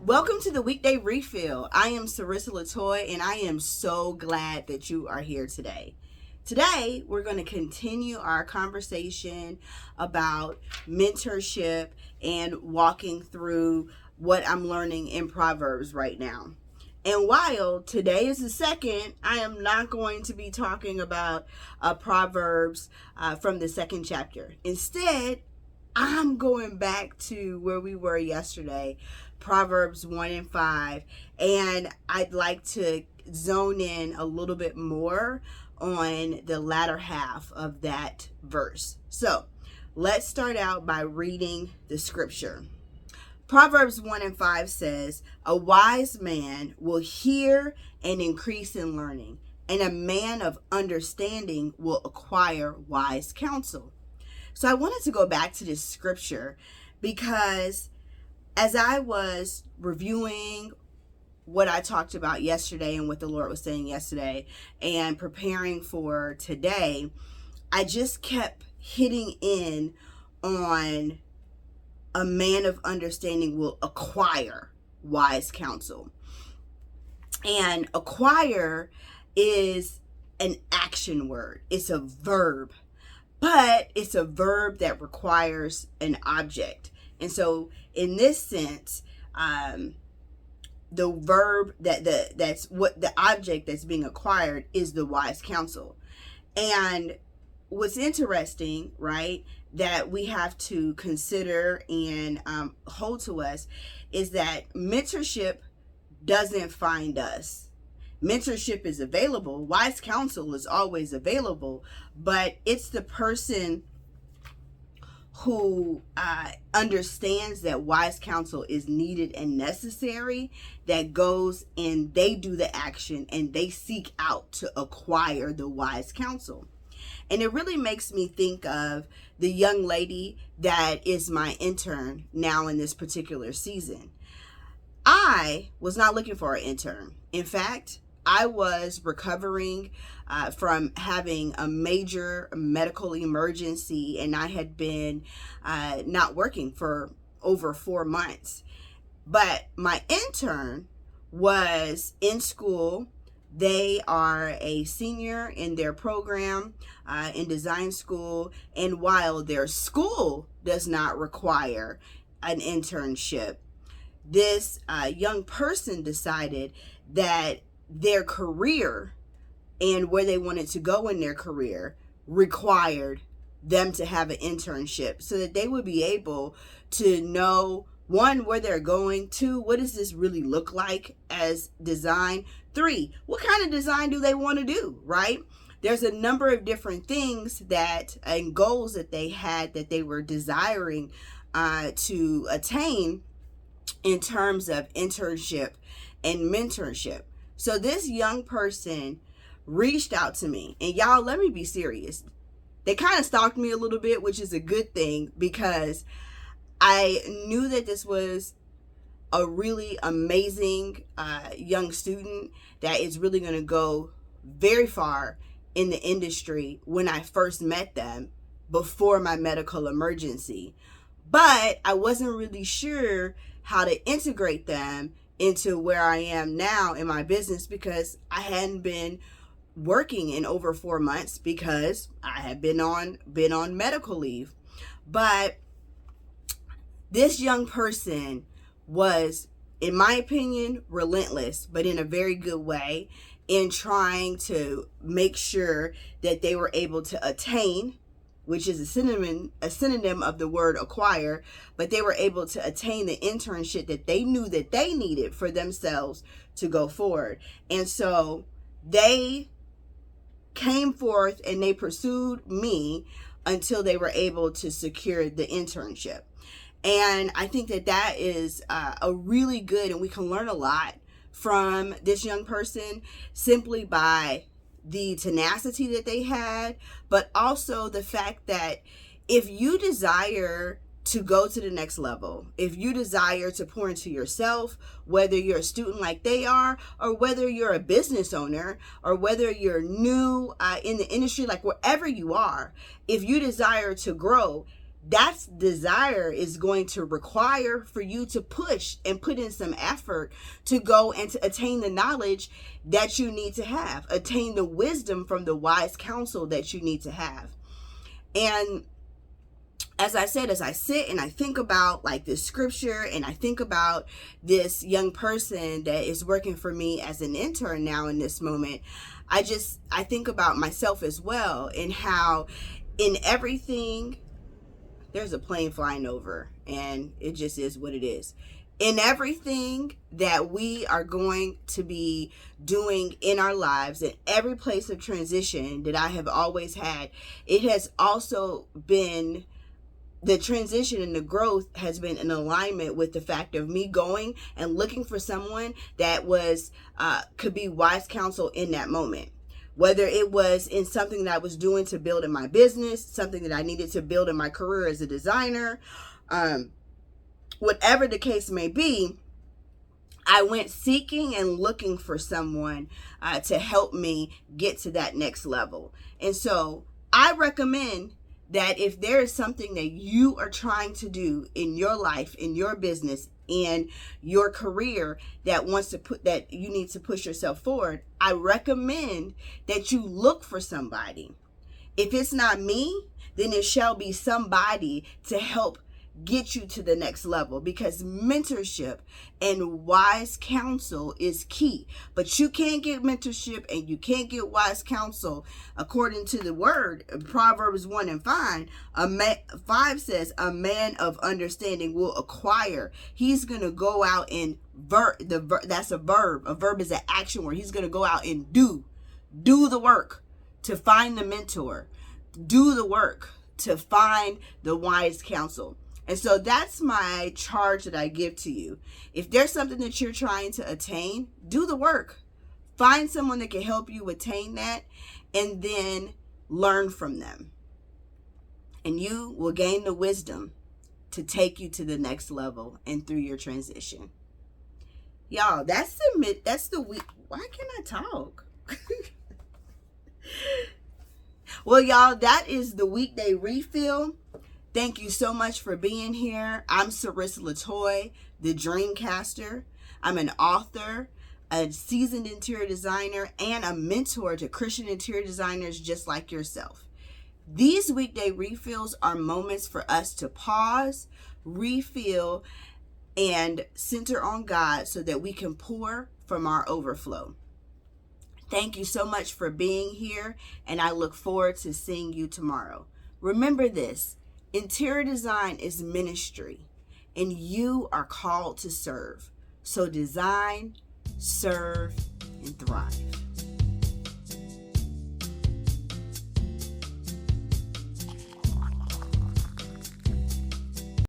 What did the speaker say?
Welcome to the Weekday Refill. I am Sarissa Latoy, and I am so glad that you are here today. Today, we're going to continue our conversation about mentorship and walking through what I'm learning in Proverbs right now. And while today is the second, I am not going to be talking about Proverbs from the second chapter. Instead, I'm going back to where we were yesterday, Proverbs 1 and 5, and I'd like to zone in a little bit more on the latter half of that verse. So let's start out by reading the scripture. Proverbs 1 and 5 says, "A wise man will hear and increase in learning, and a man of understanding will acquire wise counsel." So I wanted to go back to this scripture because as I was reviewing what I talked about yesterday and what the Lord was saying yesterday and preparing for today, I just kept hitting in on a man of understanding will acquire wise counsel. And acquire is an action word. It's a verb. But it's a verb that requires an object. And so in this sense, the verb that's what the object that's being acquired is the wise counsel. And what's interesting, right, that we have to consider and hold to us is that mentorship doesn't find us. Mentorship is available. Wise counsel is always available, but it's the person who understands that wise counsel is needed and necessary that goes and they do the action and they seek out to acquire the wise counsel. And it really makes me think of the young lady that is my intern now in this particular season. I was not looking for an intern. In fact, I was recovering from having a major medical emergency, and I had been not working for over 4 months. But my intern was in school. They are a senior in their program in design school, and while their school does not require an internship, this young person decided that their career and where they wanted to go in their career required them to have an internship so that they would be able to know, one, where they're going, two, what does this really look like as design, three, what kind of design do they want to do, right? There's a number of different things that and goals that they had that they were desiring to attain in terms of internship and mentorship. So this young person reached out to me, and y'all, let me be serious. They kind of stalked me a little bit, which is a good thing because I knew that this was a really amazing young student that is really going to go very far in the industry when I first met them before my medical emergency. But I wasn't really sure how to integrate them into where I am now in my business because I hadn't been working in over 4 months because I had been on medical leave. But this young person was, in my opinion, relentless, but in a very good way, in trying to make sure that they were able to attain, which is a synonym of the word acquire, but they were able to attain the internship that they knew that they needed for themselves to go forward. And so they came forth and they pursued me until they were able to secure the internship. And I think that that is a really good, and we can learn a lot from this young person simply by the tenacity that they had, but also the fact that if you desire to go to the next level, if you desire to pour into yourself, whether you're a student like they are, or whether you're a business owner, or whether you're new in the industry, like wherever you are, if you desire to grow, that desire is going to require for you to push and put in some effort to go and to attain the knowledge that you need to have, attain the wisdom from the wise counsel that you need to have. And as I said, as I sit and I think about like this scripture, and I think about this young person that is working for me as an intern now in this moment, I think about myself as well, and how in everything, there's a plane flying over, and it just is what it is. In everything that we are going to be doing in our lives, in every place of transition that I have always had, it has also been, the transition and the growth has been in alignment with the fact of me going and looking for someone that was could be wise counsel in that moment. Whether it was in something that I was doing to build in my business, something that I needed to build in my career as a designer, whatever the case may be, I went seeking and looking for someone to help me get to that next level. And so I recommend that if there is something that you are trying to do in your life, in your business, in your career that you need to push yourself forward, I recommend that you look for somebody. If it's not me, then it shall be somebody to help get you to the next level, because mentorship and wise counsel is key. But you can't get mentorship and you can't get wise counsel according to the word. Proverbs 1:5 says, a man of understanding will acquire. He's going to go out and that's a verb. A verb is an action word. He's going to go out and do the work to find the mentor, do the work to find the wise counsel. And so that's my charge that I give to you. If there's something that you're trying to attain, do the work. Find someone that can help you attain that, and then learn from them. And you will gain the wisdom to take you to the next level and through your transition. Y'all, that's the week. Why can't I talk? Well, y'all, that is the weekday refill. Thank you so much for being here. I'm Sarissa Latoy, the Dreamcaster. I'm an author, a seasoned interior designer, and a mentor to Christian interior designers just like yourself. These weekday refills are moments for us to pause, refill, and center on God so that we can pour from our overflow. Thank you so much for being here, and I look forward to seeing you tomorrow. Remember this. Interior design is ministry, and you are called to serve. So design, serve, and thrive.